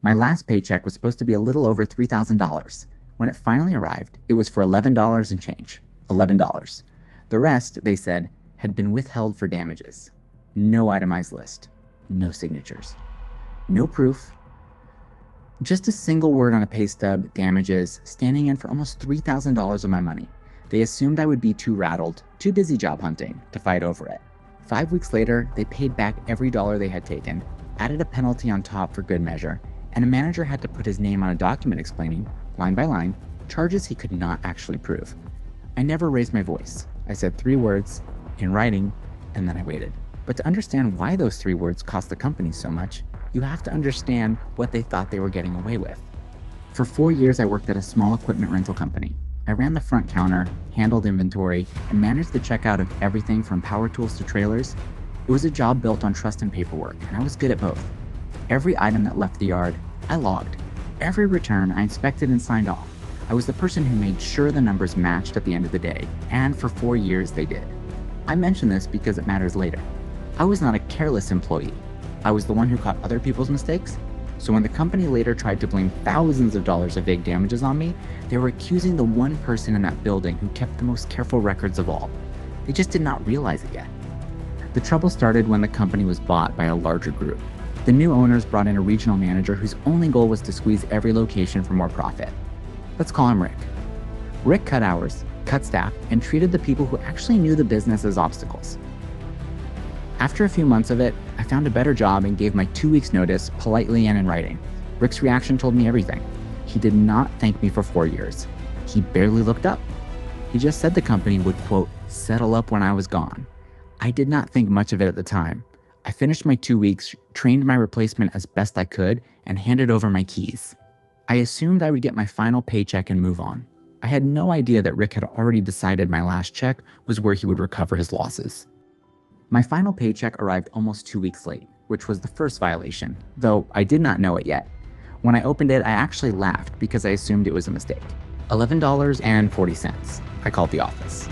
My last paycheck was supposed to be a little over $3,000. When it finally arrived, it was for $11 and change. $11. The rest, they said, had been withheld for damages. No itemized list. No signatures. No proof. Just a single word on a pay stub, damages, standing in for almost $3,000 of my money. They assumed I would be too rattled, too busy job hunting, to fight over it. 5 weeks later, they paid back every dollar they had taken, added a penalty on top for good measure, and a manager had to put his name on a document explaining, line by line, charges he could not actually prove. I never raised my voice. I said 3 words, in writing, and then I waited. But to understand why those 3 words cost the company so much, you have to understand what they thought they were getting away with. For 4 years, I worked at a small equipment rental company. I ran the front counter, handled inventory, and managed the checkout of everything from power tools to trailers. It was a job built on trust and paperwork, and I was good at both. Every item that left the yard, I logged. Every return, I inspected and signed off. I was the person who made sure the numbers matched at the end of the day, and for 4 years they did. I mention this because it matters later. I was not a careless employee. I was the one who caught other people's mistakes. So when the company later tried to blame thousands of dollars of vague damages on me, they were accusing the one person in that building who kept the most careful records of all. They just did not realize it yet. The trouble started when the company was bought by a larger group. The new owners brought in a regional manager whose only goal was to squeeze every location for more profit. Let's call him Rick. Rick cut hours, cut staff, and treated the people who actually knew the business as obstacles. After a few months of it, I found a better job and gave my 2 weeks notice politely and in writing. Rick's reaction told me everything. He did not thank me for 4 years. He barely looked up. He just said the company would, quote, settle up when I was gone. I did not think much of it at the time. I finished my 2 weeks, trained my replacement as best I could, and handed over my keys. I assumed I would get my final paycheck and move on. I had no idea that Rick had already decided my last check was where he would recover his losses. My final paycheck arrived almost 2 weeks late, which was the first violation, though I did not know it yet. When I opened it, I actually laughed because I assumed it was a mistake. $11.40. I called the office.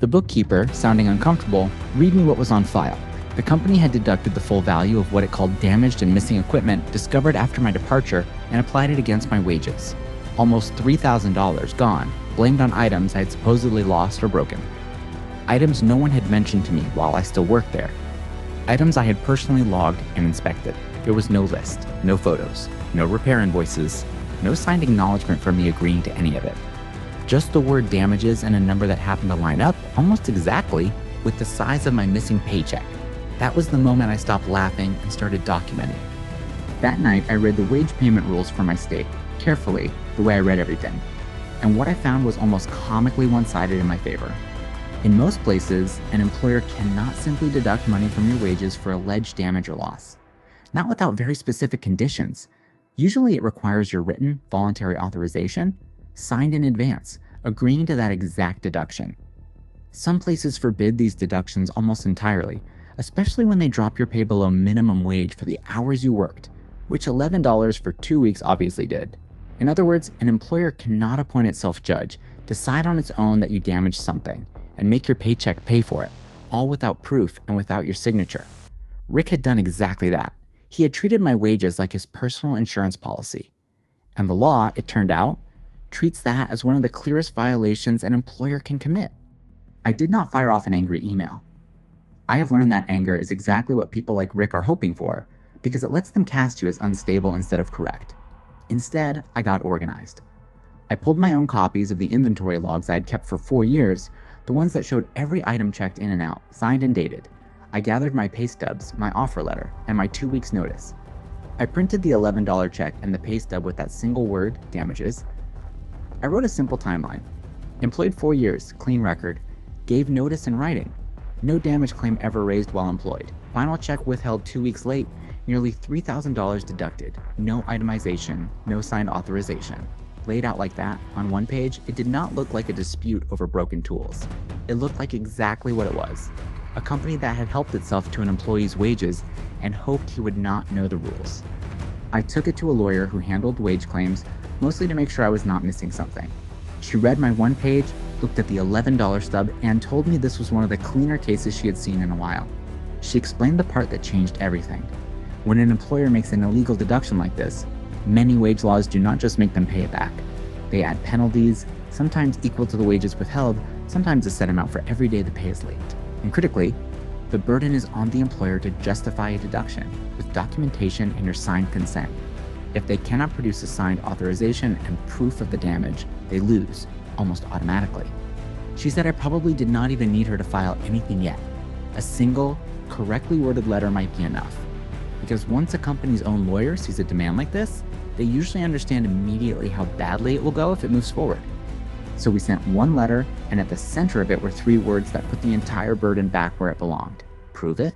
The bookkeeper, sounding uncomfortable, read me what was on file. The company had deducted the full value of what it called damaged and missing equipment discovered after my departure and applied it against my wages. Almost $3,000 gone, blamed on items I had supposedly lost or broken. Items no one had mentioned to me while I still worked there. Items I had personally logged and inspected. There was no list, no photos, no repair invoices, no signed acknowledgement from me agreeing to any of it. Just the word damages and a number that happened to line up almost exactly with the size of my missing paycheck. That was the moment I stopped laughing and started documenting. That night, I read the wage payment rules for my state, carefully, the way I read everything. And what I found was almost comically one-sided in my favor. In most places, an employer cannot simply deduct money from your wages for alleged damage or loss. Not without very specific conditions. Usually it requires your written, voluntary authorization, signed in advance, agreeing to that exact deduction. Some places forbid these deductions almost entirely, especially when they drop your pay below minimum wage for the hours you worked, which $11 for 2 weeks obviously did. In other words, an employer cannot appoint itself judge, decide on its own that you damaged something, and make your paycheck pay for it, all without proof and without your signature. Rick had done exactly that. He had treated my wages like his personal insurance policy. And the law, it turned out, treats that as one of the clearest violations an employer can commit. I did not fire off an angry email. I have learned that anger is exactly what people like Rick are hoping for, because it lets them cast you as unstable instead of correct. Instead, I got organized. I pulled my own copies of the inventory logs I had kept for 4 years, the ones that showed every item checked in and out, signed and dated. I gathered my pay stubs, my offer letter, and my 2 weeks notice. I printed the $11 check and the pay stub with that single word, damages. I wrote a simple timeline. Employed 4 years, clean record. Gave notice in writing. No damage claim ever raised while employed. Final check withheld 2 weeks late, nearly $3,000 deducted. No itemization, no signed authorization. Laid out like that, on one page, it did not look like a dispute over broken tools. It looked like exactly what it was. A company that had helped itself to an employee's wages and hoped he would not know the rules. I took it to a lawyer who handled wage claims, mostly to make sure I was not missing something. She read my one page, looked at the $11 stub, and told me this was one of the cleaner cases she had seen in a while. She explained the part that changed everything. When an employer makes an illegal deduction like this, Many wage laws do not just make them pay it back. They add penalties, sometimes equal to the wages withheld, sometimes a set amount for every day the pay is late. And critically, the burden is on the employer to justify a deduction with documentation and your signed consent. If they cannot produce a signed authorization and proof of the damage, they lose, almost automatically. She said I probably did not even need her to file anything yet. A single, correctly worded letter might be enough. Because once a company's own lawyer sees a demand like this, they usually understand immediately how badly it will go if it moves forward. So we sent one letter, and at the center of it were 3 words that put the entire burden back where it belonged. Prove it,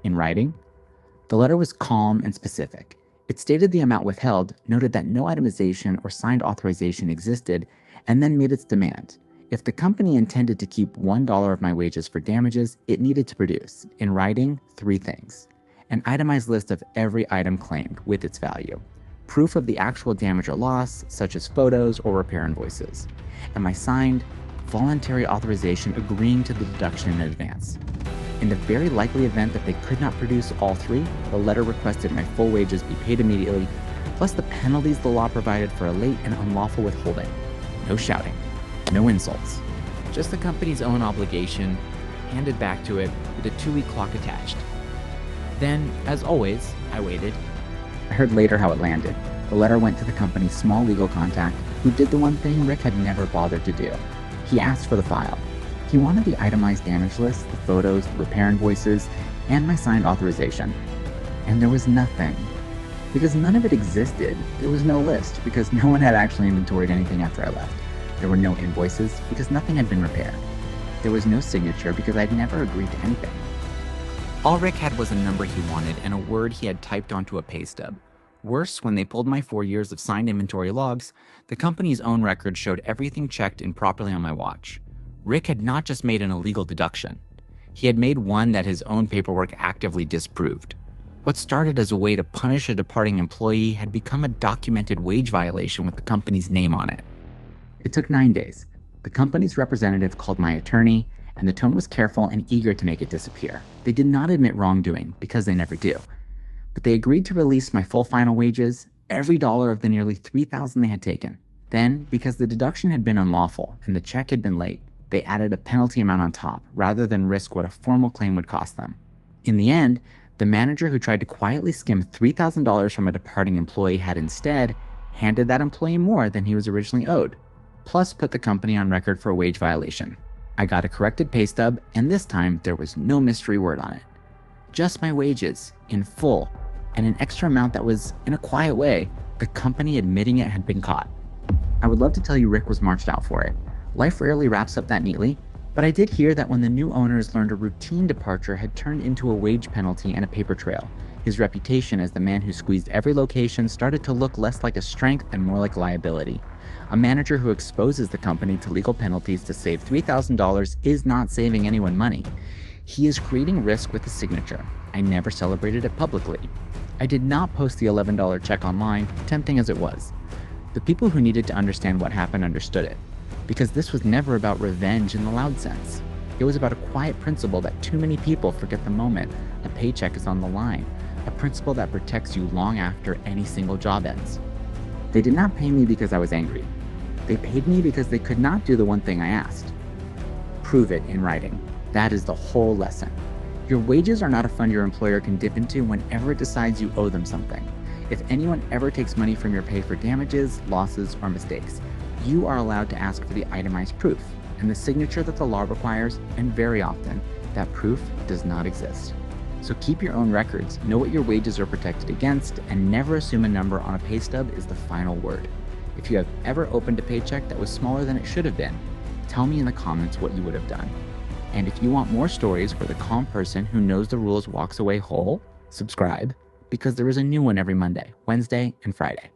in writing. The letter was calm and specific. It stated the amount withheld, noted that no itemization or signed authorization existed, and then made its demand. If the company intended to keep $1 of my wages for damages, it needed to produce, in writing, 3 things. An itemized list of every item claimed with its value. Proof of the actual damage or loss, such as photos or repair invoices. And my signed, voluntary authorization agreeing to the deduction in advance. In the very likely event that they could not produce all 3, the letter requested my full wages be paid immediately, plus the penalties the law provided for a late and unlawful withholding. No shouting, no insults, just the company's own obligation handed back to it with a 2-week clock attached. Then, as always, I waited. I heard later how it landed. The letter went to the company's small legal contact, who did the one thing Rick had never bothered to do. He asked for the file. He wanted the itemized damage list, the photos, the repair invoices, and my signed authorization. And there was nothing. Because none of it existed. There was no list, because no one had actually inventoried anything after I left. There were no invoices, because nothing had been repaired. There was no signature, because I'd never agreed to anything. All Rick had was a number he wanted and a word he had typed onto a pay stub. Worse, when they pulled my 4 years of signed inventory logs, the company's own records showed everything checked in properly on my watch. Rick had not just made an illegal deduction. He had made one that his own paperwork actively disproved. What started as a way to punish a departing employee had become a documented wage violation with the company's name on it. It took 9 days. The company's representative called my attorney, and the tone was careful and eager to make it disappear. They did not admit wrongdoing, because they never do. But they agreed to release my full final wages, every dollar of the nearly $3,000 they had taken. Then, because the deduction had been unlawful and the check had been late, they added a penalty amount on top, rather than risk what a formal claim would cost them. In the end, the manager who tried to quietly skim $3,000 from a departing employee had instead handed that employee more than he was originally owed, plus put the company on record for a wage violation. I got a corrected pay stub, and this time there was no mystery word on it. Just my wages, in full, and an extra amount that was, in a quiet way, the company admitting it had been caught. I would love to tell you Rick was marched out for it. Life rarely wraps up that neatly, but I did hear that when the new owners learned a routine departure had turned into a wage penalty and a paper trail, his reputation as the man who squeezed every location started to look less like a strength and more like liability. A manager who exposes the company to legal penalties to save $3,000 is not saving anyone money. He is creating risk with his signature. I never celebrated it publicly. I did not post the $11 check online, tempting as it was. The people who needed to understand what happened understood it, because this was never about revenge in the loud sense. It was about a quiet principle that too many people forget the moment a paycheck is on the line, a principle that protects you long after any single job ends. They did not pay me because I was angry. They paid me because they could not do the one thing I asked. Prove it in writing. That is the whole lesson. Your wages are not a fund your employer can dip into whenever it decides you owe them something. If anyone ever takes money from your pay for damages, losses, or mistakes, you are allowed to ask for the itemized proof and the signature that the law requires, and very often, that proof does not exist. So keep your own records, know what your wages are protected against, and never assume a number on a pay stub is the final word. If you have ever opened a paycheck that was smaller than it should have been, tell me in the comments what you would have done. And if you want more stories where the calm person who knows the rules walks away whole, subscribe, because there is a new one every Monday, Wednesday, and Friday.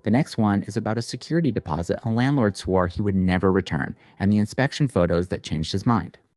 The next one is about a security deposit a landlord swore he would never return, and the inspection photos that changed his mind.